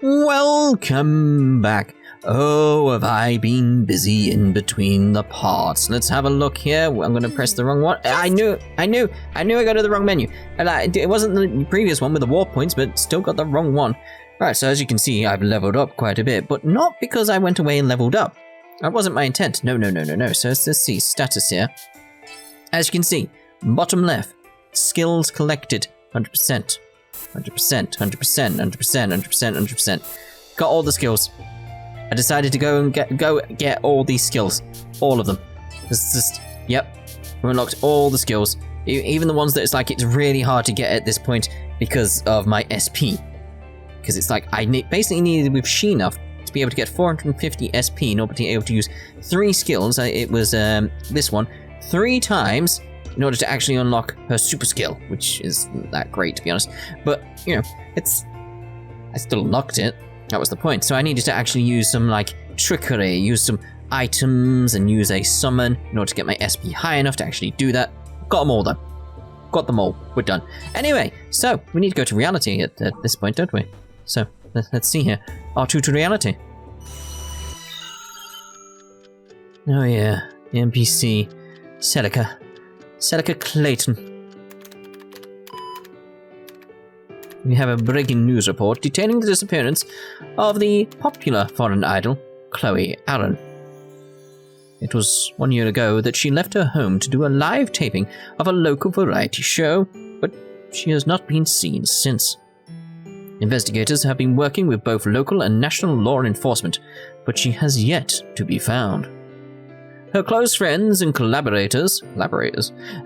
Welcome back. Oh, have I been busy in between the parts. Let's have a look here. I'm going to press the wrong one. I knew I got to the wrong menu. And it wasn't the previous one with the war points, but still got the wrong one. Alright, so as you can see, I've leveled up quite a bit, but not because I went away and leveled up. That wasn't my intent. No. So let's see, status here. As you can see, bottom left, skills collected, 100%. 100%. Got all the skills. I decided to go and get all these skills. All of them. Yep. We unlocked all the skills. Even the ones that it's like it's really hard to get at this point because of my SP. Because it's like I basically needed with Sheena to be able to get 450 SP in order to be able to use 3 skills. It was this one 3 times in order to actually unlock her super skill, which isn't that great to be honest. But, you know, I still unlocked it. That was the point. So I needed to actually use some, like, trickery, use some items, and use a summon in order to get my SP high enough to actually do that. Got them all done. Got them all. We're done. Anyway, so we need to go to reality at this point, don't we? So, let's see here. R2 to reality. Oh yeah, the NPC. Celica Clayon. We have a breaking news report detailing the disappearance of the popular foreign idol, Clayon. It was 1 year ago that she left her home to do a live taping of a local variety show, but she has not been seen since. Investigators have been working with both local and national law enforcement, but she has yet to be found. Her close friends and collaborators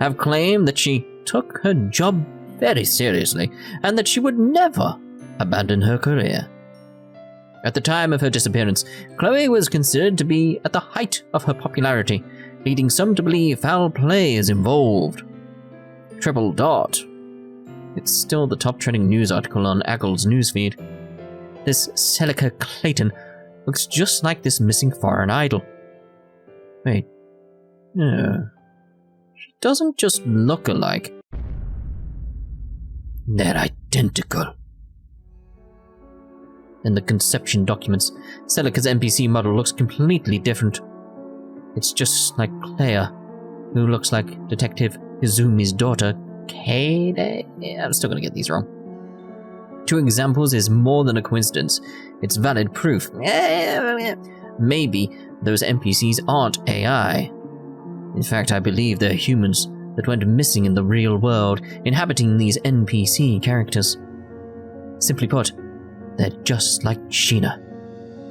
have claimed that she took her job very seriously and that she would never abandon her career. At the time of her disappearance, Chloe was considered to be at the height of her popularity, leading some to believe foul play is involved. Triple dot. It's still the top trending news article on Aggle's newsfeed. This Celica Clayon looks just like this missing foreign idol. Wait, no. She doesn't just look alike. They're identical. In the conception documents, Celica's NPC model looks completely different. It's just like Claire, who looks like Detective Izumi's daughter, Kade? Yeah, I'm still gonna get these wrong. 2 examples is more than a coincidence. It's valid proof. Maybe those NPCs aren't AI. In fact, I believe they're humans that went missing in the real world, inhabiting these NPC characters. Simply put, they're just like Sheena.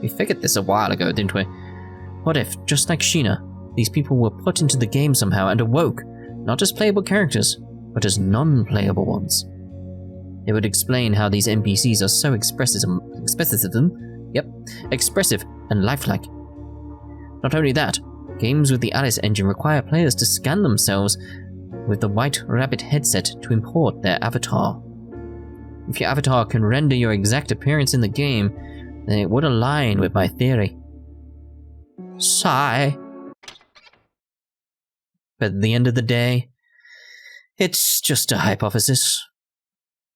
We figured this a while ago, didn't we? What if, just like Sheena, these people were put into the game somehow and awoke, not as playable characters, but as non-playable ones? It would explain how these NPCs are so expressive and lifelike. Not only that, games with the Alice engine require players to scan themselves with the White Rabbit headset to import their avatar. If your avatar can render your exact appearance in the game, then it would align with my theory. Sigh. But at the end of the day, it's just a hypothesis.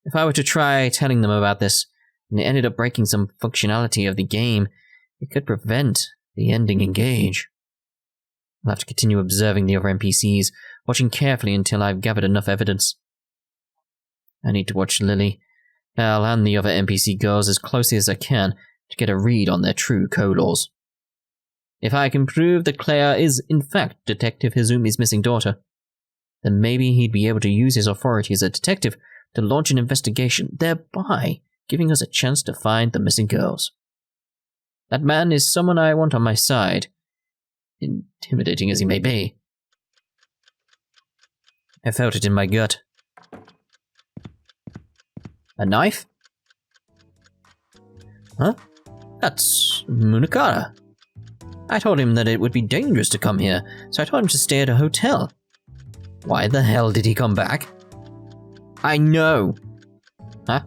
If I were to try telling them about this, and it ended up breaking some functionality of the game, it could prevent the ending engage. I'll have to continue observing the other NPCs, watching carefully until I've gathered enough evidence. I need to watch Lily, Al, and the other NPC girls as closely as I can to get a read on their true colors. If I can prove that Claire is, in fact, Detective Izumi's missing daughter, then maybe he'd be able to use his authority as a detective to launch an investigation, thereby giving us a chance to find the missing girls. That man is someone I want on my side, intimidating as he may be. I felt it in my gut. A knife? Huh? That's Munakara. I told him that it would be dangerous to come here, so I told him to stay at a hotel. Why the hell did he come back? I know. Huh?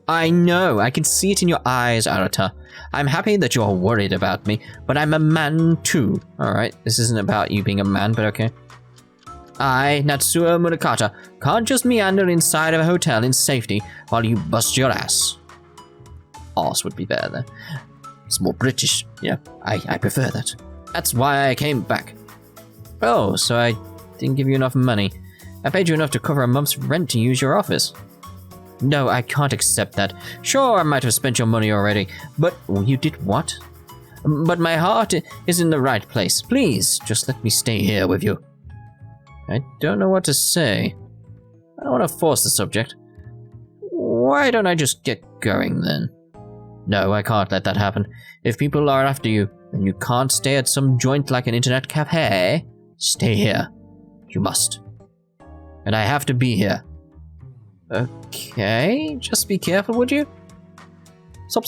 I know. I can see it in your eyes, Arata. I'm happy that you're worried about me, but I'm a man too. Alright, this isn't about you being a man, but okay. I, Natsuo Munakata, can't just meander inside of a hotel in safety while you bust your ass. arse would be better there. It's more British. Yeah, I prefer that. That's why I came back. Oh, so I didn't give you enough money. I paid you enough to cover a month's rent to use your office. No, I can't accept that. Sure, I might have spent your money already, but you did what? But my heart is in the right place. Please, just let me stay here with you. I don't know what to say. I don't want to force the subject. Why don't I just get going then? No, I can't let that happen. If people are after you, then you can't stay at some joint like an internet cafe. Stay here. You must. And I have to be here. Okay, just be careful, would you? Stop.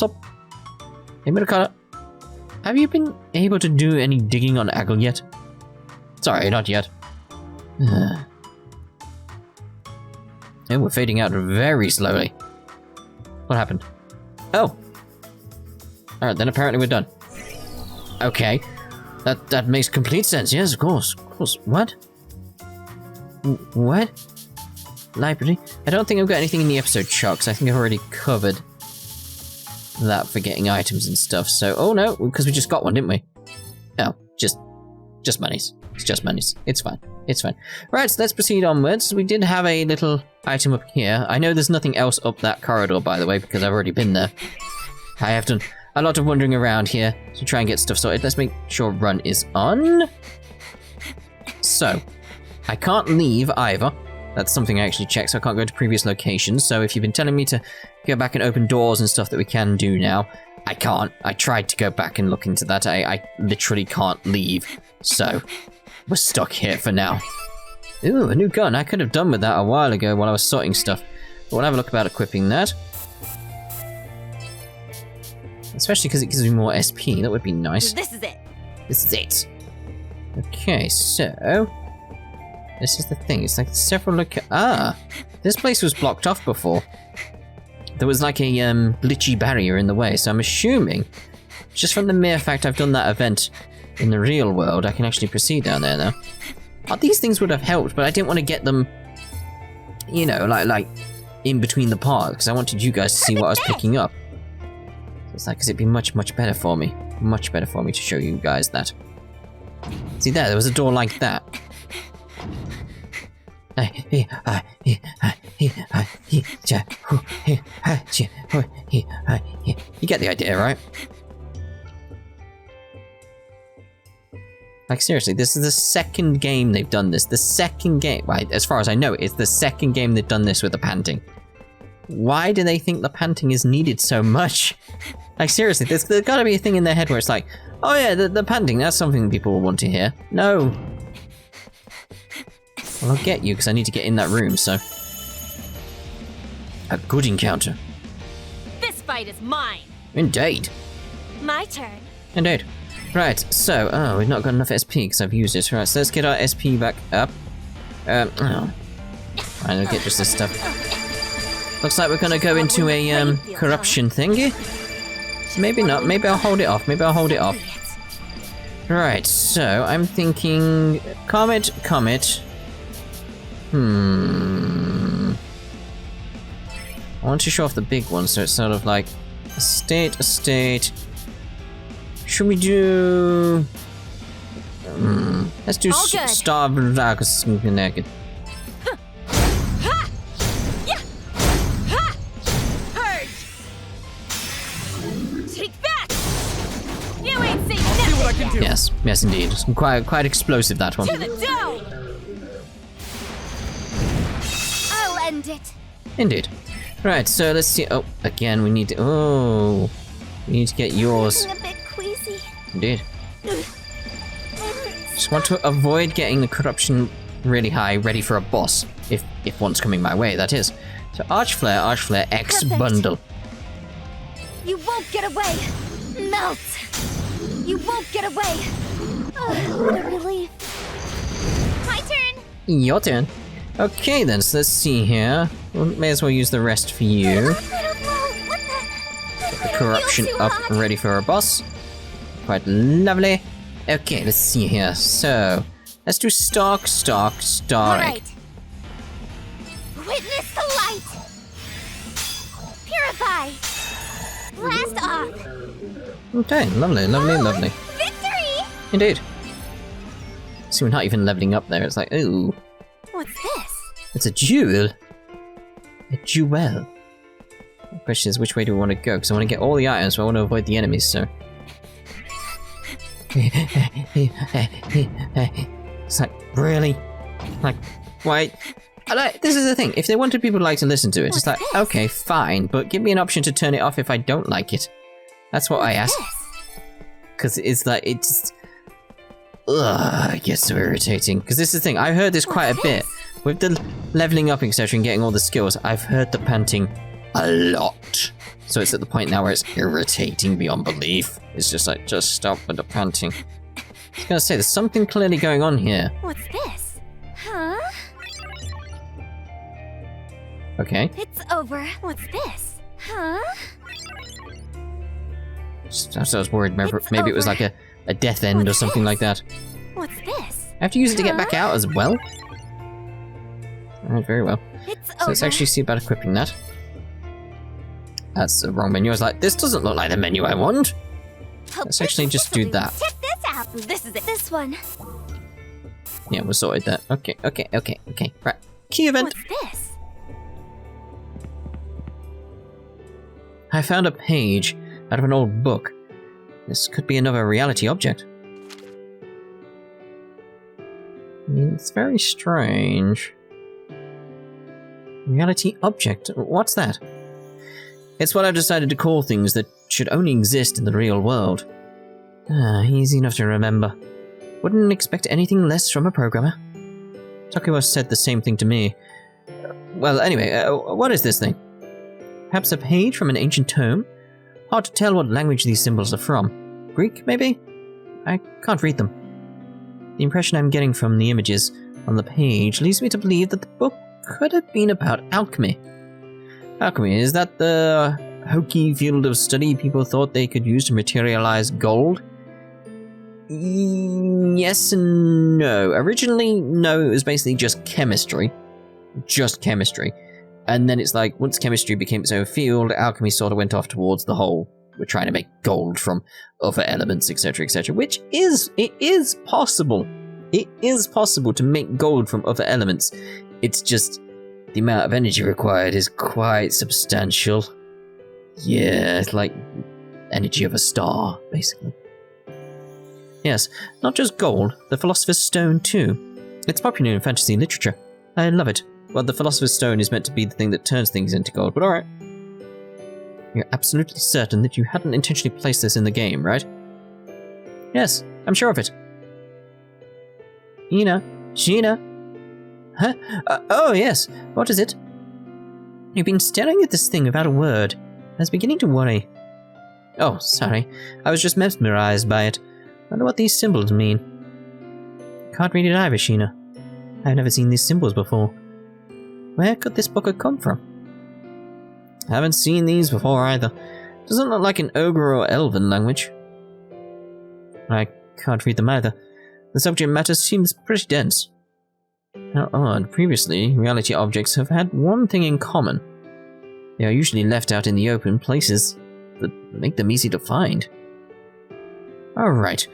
Hey, Mirakata, have you been able to do any digging on Aggle yet? Sorry, not yet. And we're fading out very slowly. What happened? Oh. Alright, then apparently we're done. Okay. That makes complete sense. Yes, of course. What? What? Library? I don't think I've got anything in the episode chart, I think I've already covered that for getting items and stuff. So, oh no, because we just got one, didn't we? Oh, just monies. It's just monies. It's fine. Right, so let's proceed onwards. We did have a little item up here. I know there's nothing else up that corridor, by the way, because I've already been there. I have done a lot of wandering around here to try and get stuff sorted. Let's make sure run is on. So, I can't leave either. That's something I actually checked, so I can't go to previous locations. So if you've been telling me to go back and open doors and stuff that we can do now, I can't. I tried to go back and look into that. I literally can't leave. So, we're stuck here for now. Ooh, a new gun. I could have done with that a while ago while I was sorting stuff. But we'll have a look about equipping that. Especially because it gives me more SP. That would be nice. This is it. Okay, so... this is the thing. It's like several this place was blocked off before. There was like a glitchy barrier in the way, so I'm assuming, just from the mere fact I've done that event in the real world, I can actually proceed down there now. These things would have helped, but I didn't want to get them, you know, like in between the parts, because I wanted you guys to see what I was picking up. So it's like, because it'd be much better for me. Much better for me to show you guys that. See there was a door like that. You get the idea, right? Like, seriously, this is the second game they've done this. The second game, right, as far as I know, it's the second game they've done this with the panting. Why do they think the panting is needed so much? Like, seriously, there's gotta be a thing in their head where it's like, oh yeah, the panting, that's something people will want to hear. No. Well, I'll get you, because I need to get in that room, so... a good encounter. This fight is mine. Indeed. My turn. Indeed. Right, so... oh, we've not got enough SP, because I've used it. Right, so let's get our SP back up. Fine, I'll get just this stuff. Looks like we're gonna go into a, corruption thingy. Maybe not. Maybe I'll hold it off. Right, so I'm thinking... Comet. I want to show off the big one, so it's sort of like estate. Should we do? Let's do Star Naked. Take that! You ain't seen nothing. See what I can do. Yes, indeed. Quite explosive, that one. To the dome. End it. Indeed. Right, so let's see. Oh, again, we need to. Oh, we need to get yours. I'm a bit queasy. Indeed. Just want to avoid getting the corruption really high, ready for a boss. If one's coming my way, that is. So Arch Flare, X Perfect. bundle. You won't get away. Melt. You won't get away. Oh, what a relief. My turn. Your turn. Okay then, so let's see here. We may as well use the rest for you. Get the corruption up and ready for our boss. Quite lovely. Okay, let's see here. So, let's do Star Egg. Right. Witness the light. Purify. Blast Okay, lovely, lovely, lovely. Victory! Indeed. See, we're not even leveling up there. It's like, ooh. What's this? It's a jewel. A jewel. The question is, which way do we want to go? Because I want to get all the items, but I want to avoid the enemies, so... It's like, really? Like, why? This is the thing. If they wanted people to like to listen to it, it's like, okay, fine, but give me an option to turn it off if I don't like it. That's what I ask. Because it's like, it's... Ugh, it gets so irritating. Because this is the thing, I heard this quite a bit. With the leveling up, etc., and getting all the skills, I've heard the panting a lot. So it's at the point now where it's irritating beyond belief. It's just like, just stop with the panting. I was gonna say, there's something clearly going on here. What's this? Huh? Okay. It's over. What's this? Huh? I was worried, maybe it was like a death end or something like that. What's this? I have to use it to get back out as well? Alright, very well. So let's actually see about equipping that. That's the wrong menu. I was like, this doesn't look like the menu I want. Let's actually just do that. Check this out. This is it. This one. Yeah, we're sorted that. Okay. Right. Key event. What's this? I found a page out of an old book. This could be another reality object. It's very strange. Reality object? What's that? It's what I've decided to call things that should only exist in the real world. Easy enough to remember. Wouldn't expect anything less from a programmer. Takuya said the same thing to me. Well, anyway, what is this thing? Perhaps a page from an ancient tome? Hard to tell what language these symbols are from. Greek, maybe? I can't read them. The impression I'm getting from the images on the page leads me to believe that the book could have been about alchemy. Alchemy, is that the hokey field of study people thought they could use to materialize gold? Yes and no. Originally, no, it was basically just chemistry. Just chemistry. And then it's like, once chemistry became its own field, alchemy sort of went off towards the whole, we're trying to make gold from other elements, etc., etc., which it is possible. It is possible to make gold from other elements. It's just, the amount of energy required is quite substantial. Yeah, it's like energy of a star, basically. Yes, not just gold, the Philosopher's Stone too. It's popular in fantasy literature. I love it. Well, the Philosopher's Stone is meant to be the thing that turns things into gold, but alright. You're absolutely certain that you hadn't intentionally placed this in the game, right? Yes, I'm sure of it. Sheena. Huh? Oh, yes. What is it? You've been staring at this thing without a word. I was beginning to worry. Oh, sorry. I was just mesmerized by it. I wonder what these symbols mean. Can't read it either, Sheena. I've never seen these symbols before. Where could this book have come from? I haven't seen these before either. Doesn't look like an ogre or elven language. I can't read them either. The subject matter seems pretty dense. How odd. Previously, reality objects have had one thing in common. They are usually left out in the open places that make them easy to find. Alright,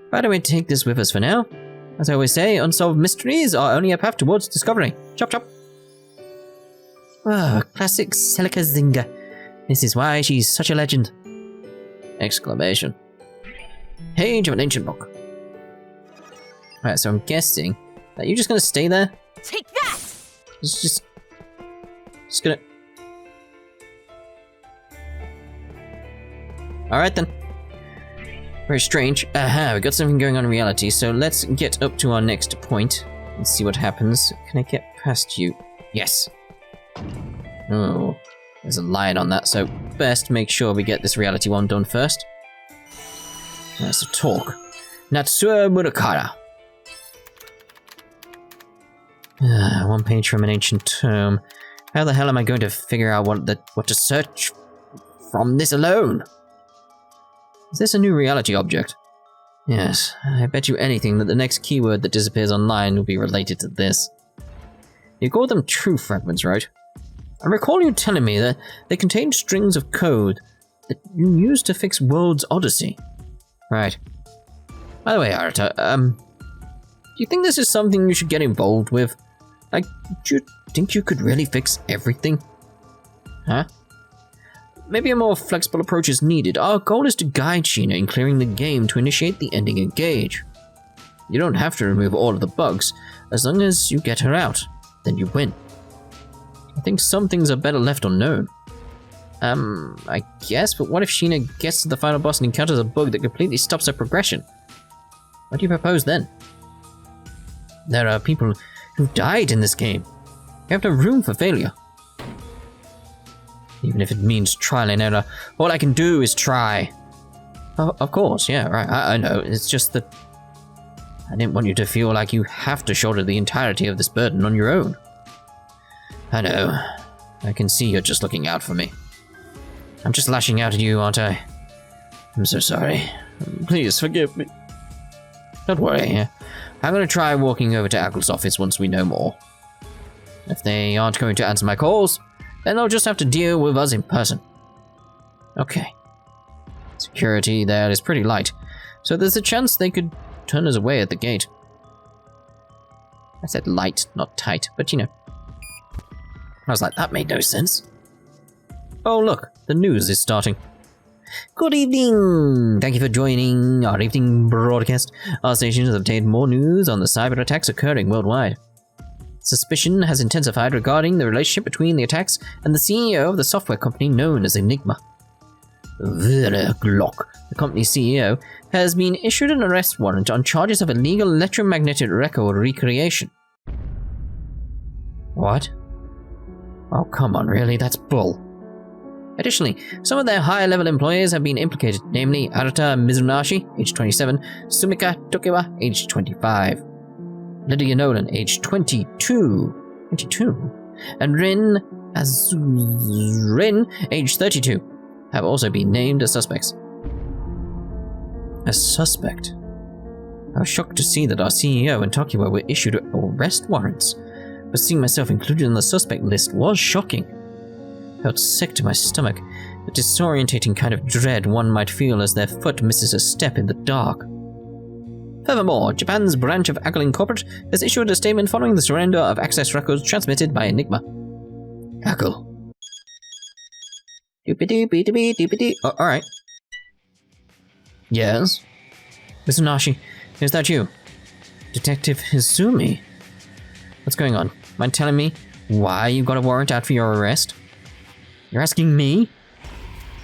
why don't we take this with us for now? As I always say, unsolved mysteries are only a path towards discovery. Chop chop! Oh, classic Celica zinger. This is why she's such a legend! Exclamation. Page of an ancient book. Alright, so I'm guessing that you're just gonna stay there? Take that! Just gonna... Alright then. Very strange. Aha, we got something going on in reality, so let's get up to our next point and see what happens. Can I get past you? Yes. Oh, there's a lion on that, so best make sure we get this reality one done first. That's a talk. Natsua Murakara. One page from an ancient tome. How the hell am I going to figure out what to search from this alone? Is this a new reality object? Yes, I bet you anything that the next keyword that disappears online will be related to this. You call them true fragments, right? I recall you telling me that they contain strings of code that you used to fix World's Odyssey. Right. By the way, Arata, do you think this is something you should get involved with? Like, do you think you could really fix everything? Huh? Maybe a more flexible approach is needed. Our goal is to guide Sheena in clearing the game to initiate the ending engage. You don't have to remove all of the bugs. As long as you get her out, then you win. I think some things are better left unknown. I guess, but what if Sheena gets to the final boss and encounters a bug that completely stops her progression? What do you propose then? There are people who died in this game. You have no room for failure. Even if it means trial and error, all I can do is try. Oh, of course, yeah, right, I know. It's just that I didn't want you to feel like you have to shoulder the entirety of this burden on your own. I know. I can see you're just looking out for me. I'm just lashing out at you, aren't I? I'm so sorry. Please forgive me. Don't worry. I'm going to try walking over to Ackle's office once we know more. If they aren't going to answer my calls, then they'll just have to deal with us in person. Okay. Security there is pretty light, so there's a chance they could turn us away at the gate. I said light, not tight, but you know. I was like, that made no sense. Oh look, the news is starting. Good evening! Thank you for joining our evening broadcast. Our station has obtained more news on the cyber attacks occurring worldwide. Suspicion has intensified regarding the relationship between the attacks and the CEO of the software company known as Enigma. Glock, the company's CEO, has been issued an arrest warrant on charges of illegal electromagnetic record recreation. What? Oh, come on, really? That's bull. Additionally, some of their higher-level employees have been implicated, namely Arata Mizunashi, age 27, Sumika Tokiwa, age 25, Lydia Nolan, age 22, and Rin, age 32, have also been named as suspects. A suspect? I was shocked to see that our CEO and Tokiwa were issued arrest warrants, but seeing myself included in the suspect list was shocking. I felt sick to my stomach, a disorientating kind of dread one might feel as their foot misses a step in the dark. Furthermore, Japan's branch of Ackle Incorporated has issued a statement following the surrender of access records transmitted by Enigma. Ackle. Oh, alright. Yes? Mizunashi, is that you? Detective Izumi? What's going on? Mind telling me why you got a warrant out for your arrest? You're asking me?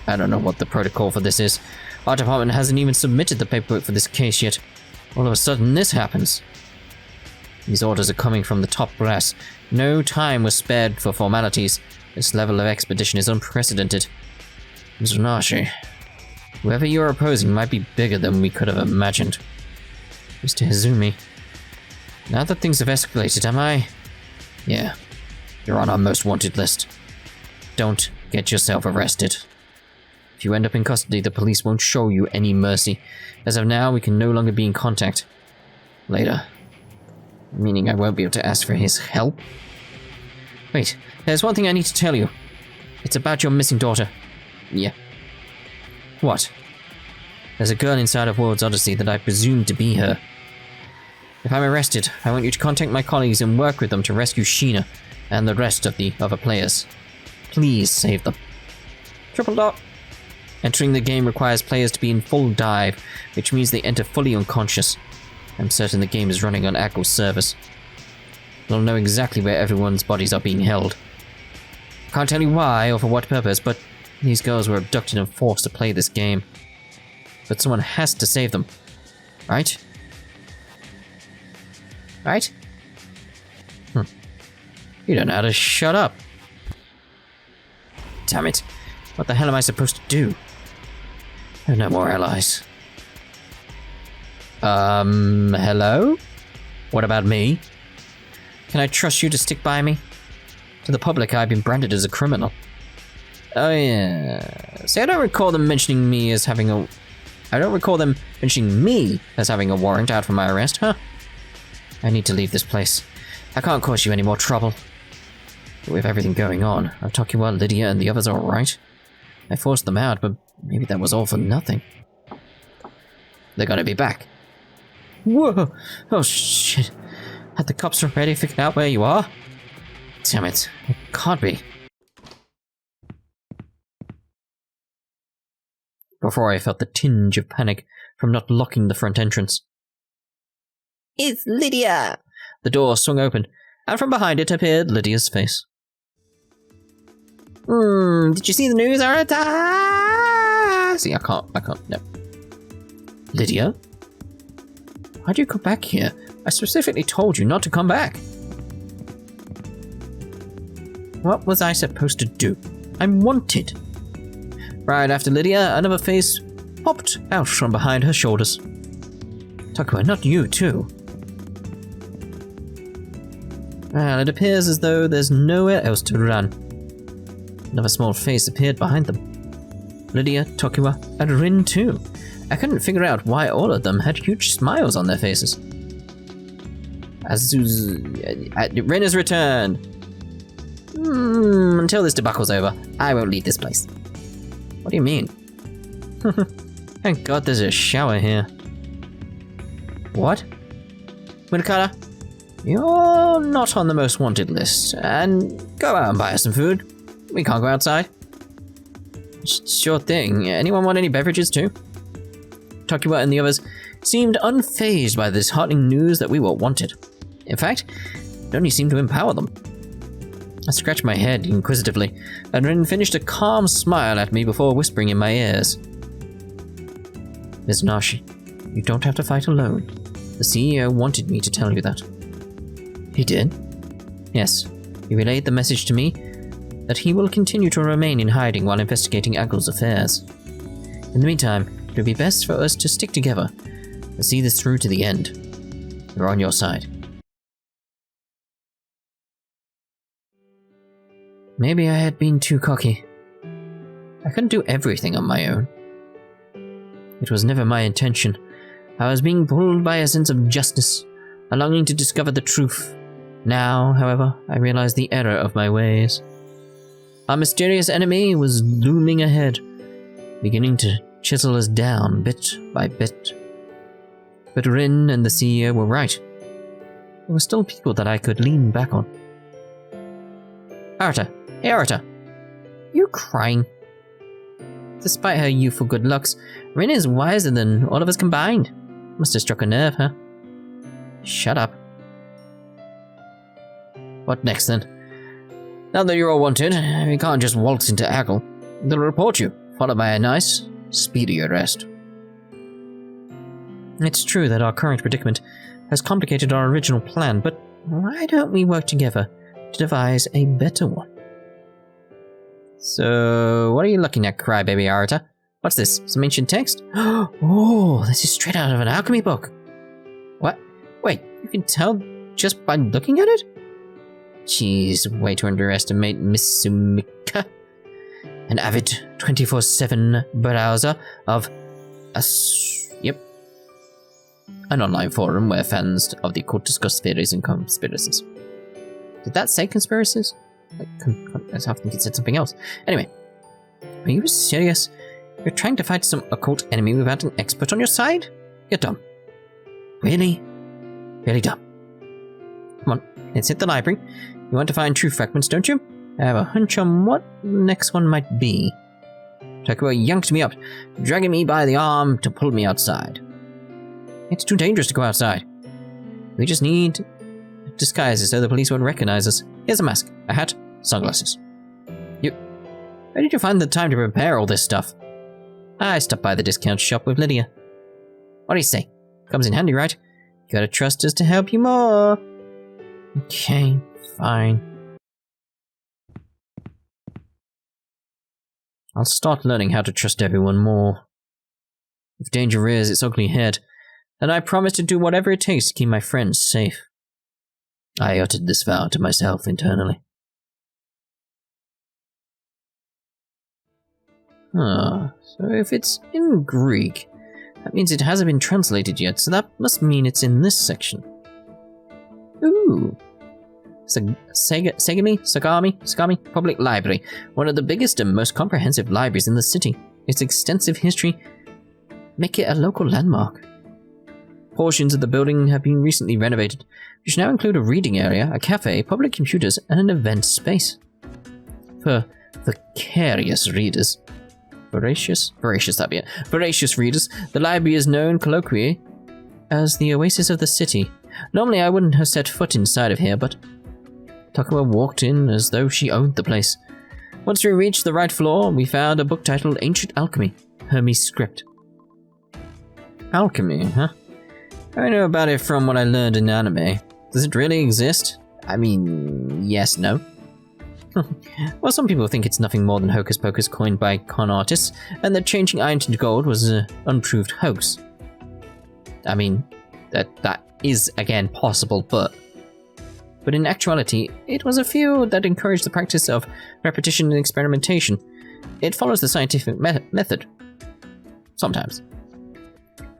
I don't know what the protocol for this is. Our department hasn't even submitted the paperwork for this case yet. All of a sudden, this happens. These orders are coming from the top brass. No time was spared for formalities. This level of expedition is unprecedented. Mizunashi, whoever you're opposing might be bigger than we could have imagined. Mr. Izumi, now that things have escalated, am I? Yeah, you're on our most wanted list. Don't get yourself arrested. If you end up in custody, the police won't show you any mercy. As of now, we can no longer be in contact. Later. Meaning I won't be able to ask for his help? Wait, there's one thing I need to tell you. It's about your missing daughter. Yeah. What? There's a girl inside of World's Odyssey that I presume to be her. If I'm arrested, I want you to contact my colleagues and work with them to rescue Sheena and the rest of the other players. Please save them. Triple dot. Entering the game requires players to be in full dive, which means they enter fully unconscious. I'm certain the game is running on Ackle's servers. They'll know exactly where everyone's bodies are being held. Can't tell you why or for what purpose, but these girls were abducted and forced to play this game. But someone has to save them. Right? Right? You don't know how to shut up. Damn it. What the hell am I supposed to do? I have no more allies. Hello? What about me? Can I trust you to stick by me? To the public, I've been branded as a criminal. Oh yeah. See, I don't recall them mentioning me as having a warrant out for my arrest, huh? I need to leave this place. I can't cause you any more trouble. But with everything going on, are Tokiwa, Lydia, and the others alright? I forced them out, but Maybe that was all for nothing. They're gonna be back. Whoa! Oh shit. Had the cops already figured out where you are? Damn it. It can't be. Before I felt the tinge of panic from not locking the front entrance. It's Lydia! The door swung open, and from behind it appeared Lydia's face. Did you see the news, Arata? See, I can't, no. Lydia? Why'd you come back here? I specifically told you not to come back. What was I supposed to do? I'm wanted. Right after Lydia, another face popped out from behind her shoulders. Takuma, not you too. Well, it appears as though there's nowhere else to run. Another small face appeared behind them. Lydia, Takuma, and Rin too. I couldn't figure out why all of them had huge smiles on their faces. Rin has returned. Until this debacle's over, I won't leave this place. What do you mean? Thank God there's a shower here. What? Minakata, you're not on the most wanted list, and go out and buy us some food. We can't go outside. Sure thing. Anyone want any beverages too? Takuma and the others seemed unfazed by this heartening news that we were wanted. In fact, it only seemed to empower them. I scratched my head inquisitively, and Rin finished a calm smile at me before whispering in my ears. Ms. Nashi, you don't have to fight alone. The CEO wanted me to tell you that. He did? Yes. He relayed the message to me that he will continue to remain in hiding while investigating Aggle's affairs. In the meantime, it would be best for us to stick together and see this through to the end. We're on your side. Maybe I had been too cocky. I couldn't do everything on my own. It was never my intention. I was being pulled by a sense of justice, a longing to discover the truth. Now, however, I realized the error of my ways. Our mysterious enemy was looming ahead, beginning to chisel us down bit by bit. But Rin and the CEO were right. There were still people that I could lean back on. Arata! Hey Arata! You crying? Despite her youthful good looks, Rin is wiser than all of us combined. Must have struck a nerve, huh? Shut up. What next then? Now that you're all wanted, we can't just waltz into Aggle. They'll report you, followed by a nice, speedy arrest. It's true that our current predicament has complicated our original plan, but why don't we work together to devise a better one? So, what are you looking at, crybaby Arata? What's this? Some ancient text? Oh, this is straight out of an alchemy book. What? Wait, you can tell just by looking at it? Jeez, way to underestimate Miss Sumika. An avid 24/7 browser of an online forum where fans of the occult discuss theories and conspiracies. Did that say conspiracies? I think it said something else. Anyway, are you serious? You're trying to fight some occult enemy without an expert on your side? You're dumb. Really? Really dumb. Come on, let's hit the library. You want to find true fragments, don't you? I have a hunch on what the next one might be. Takuma yanked me up, dragging me by the arm to pull me outside. It's too dangerous to go outside. We just need disguises so the police won't recognize us. Here's a mask, a hat, sunglasses. Where did you find the time to prepare all this stuff? I stopped by the discount shop with Lydia. What do you say? Comes in handy, right? You gotta trust us to help you more. Okay, fine. I'll start learning how to trust everyone more. If danger rears its ugly head, then I promise to do whatever it takes to keep my friends safe. I uttered this vow to myself internally. So if it's in Greek, that means it hasn't been translated yet, so that must mean it's in this section. Ooh. Sagami Public Library, one of the biggest and most comprehensive libraries in the city. its extensive history make it a local landmark. Portions of the building have been recently renovated, which now include a reading area, a cafe, public computers, and an event space. For voracious readers, voracious readers, the library is known colloquially as the oasis of the city. Normally I wouldn't have set foot inside of here, but Takuma walked in as though she owned the place. Once we reached the right floor, we found a book titled Ancient Alchemy, Hermes Script. Alchemy, huh? I know about it from what I learned in anime. Does it really exist? I mean, yes, no. Well, some people think it's nothing more than hocus pocus coined by con artists, and that changing iron to gold was an unproved hoax. I mean, that is, again, possible, but in actuality, it was a field that encouraged the practice of repetition and experimentation. It follows the scientific method. Sometimes.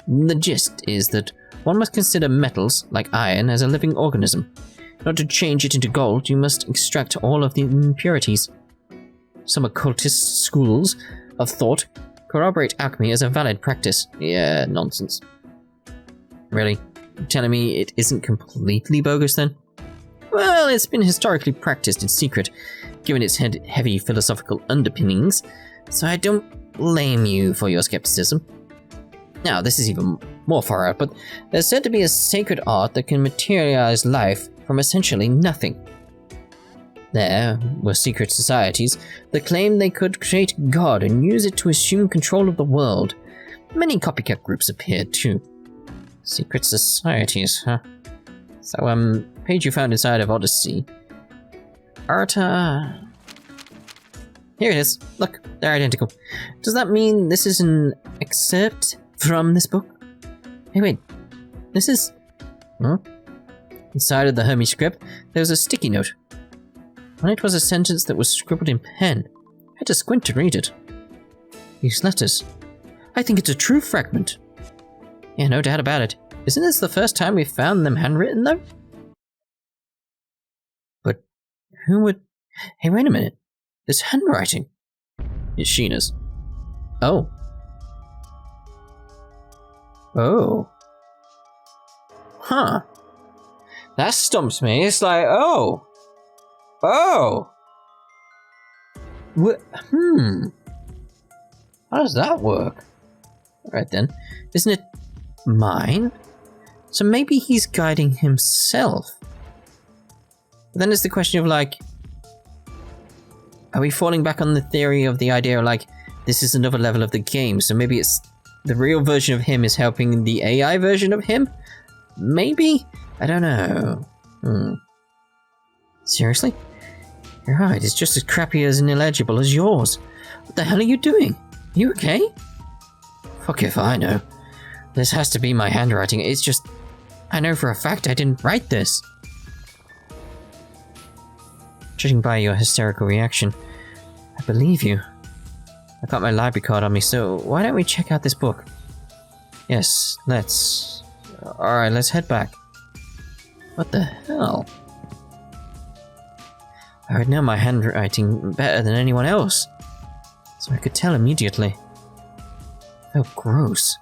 The gist is that one must consider metals, like iron, as a living organism. In order to change it into gold, you must extract all of the impurities. Some occultist schools of thought corroborate alchemy as a valid practice. Yeah, nonsense. Really? You're telling me it isn't completely bogus then? Well, it's been historically practiced in secret, given its heavy philosophical underpinnings, so I don't blame you for your skepticism. Now, this is even more far out, but there's said to be a sacred art that can materialize life from essentially nothing. There were secret societies that claimed they could create God and use it to assume control of the world. Many copycat groups appeared too. Secret societies, huh? So, page you found inside of Odyssey. Arata... Here it is. Look, they're identical. Does that mean this is an excerpt from this book? Hey, wait. This is... Huh? Inside of the Hermes script, there was a sticky note. On it was a sentence that was scribbled in pen. I had to squint to read it. These letters. I think it's a true fragment. Yeah, no doubt about it. Isn't this the first time we've found them handwritten, though? But who would... Hey, wait a minute. This handwriting. It's Sheena's. Oh. Oh. Huh. That stumps me. It's like, oh. Oh. How does that work? Alright then. Isn't it mine? So maybe he's guiding himself. But then it's the question of like, are we falling back on the theory of the idea of like, this is another level of the game, so maybe it's the real version of him is helping the AI version of him? Maybe? I don't know. Seriously? Your hide is just as crappy as and illegible as yours. What the hell are you doing? Are you okay? Fuck if I know. This has to be my handwriting. It's just... I know for a fact I didn't write this. Judging by your hysterical reaction, I believe you. I got my library card on me, so why don't we check out this book? Yes, let's... Alright, let's head back. What the hell? I would know my handwriting better than anyone else, so I could tell immediately. It felt gross.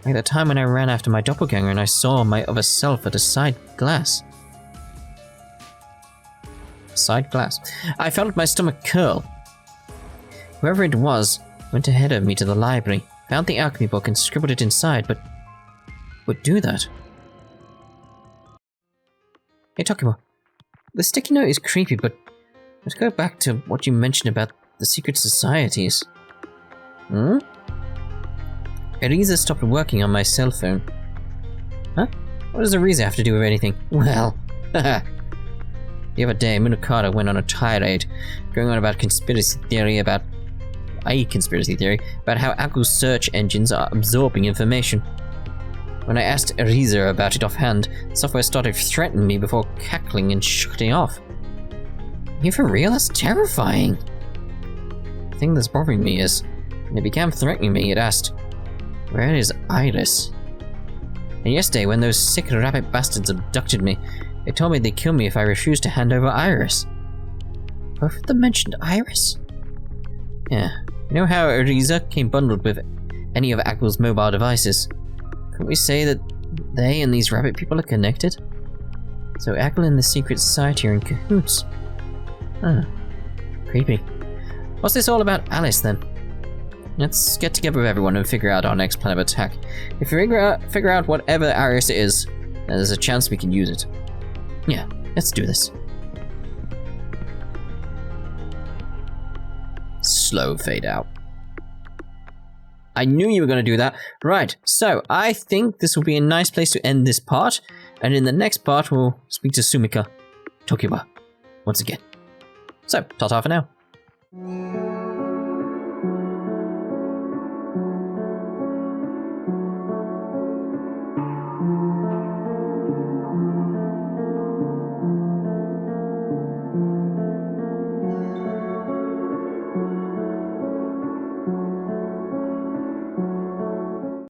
Like the time when I ran after my doppelganger and I saw my other self at a side glass. Side glass. I felt my stomach curl. Whoever it was went ahead of me to the library, found the alchemy book and scribbled it inside, but would do that. Hey Takuma, the sticky note is creepy, but let's go back to what you mentioned about the secret societies. Arata stopped working on my cell phone. Huh? What does Arata have to do with anything? Well, haha. The other day, Munakata went on a tirade, going on about a conspiracy theory about how Apple's search engines are absorbing information. When I asked Arata about it offhand, the software started threatening me before cackling and shutting off. You for real? That's terrifying. The thing that's bothering me is, when it began threatening me, it asked, where is Iris? And yesterday, when those sick rabbit bastards abducted me, they told me they'd kill me if I refused to hand over Iris. Both of them mentioned Iris? Yeah, You know how Ariza came bundled with any of Aquil's mobile devices? Can we say that they and these rabbit people are connected? So Aquil and the secret society are in cahoots. Huh. Creepy. What's this all about Alice then? Let's get together with everyone and figure out our next plan of attack. If we figure out whatever Arius is, then there's a chance we can use it. Yeah, let's do this. Slow fade out. I knew you were going to do that. Right, so I think this will be a nice place to end this part. And in the next part, we'll speak to Sumika Tokiwa once again. So, ta-ta for now.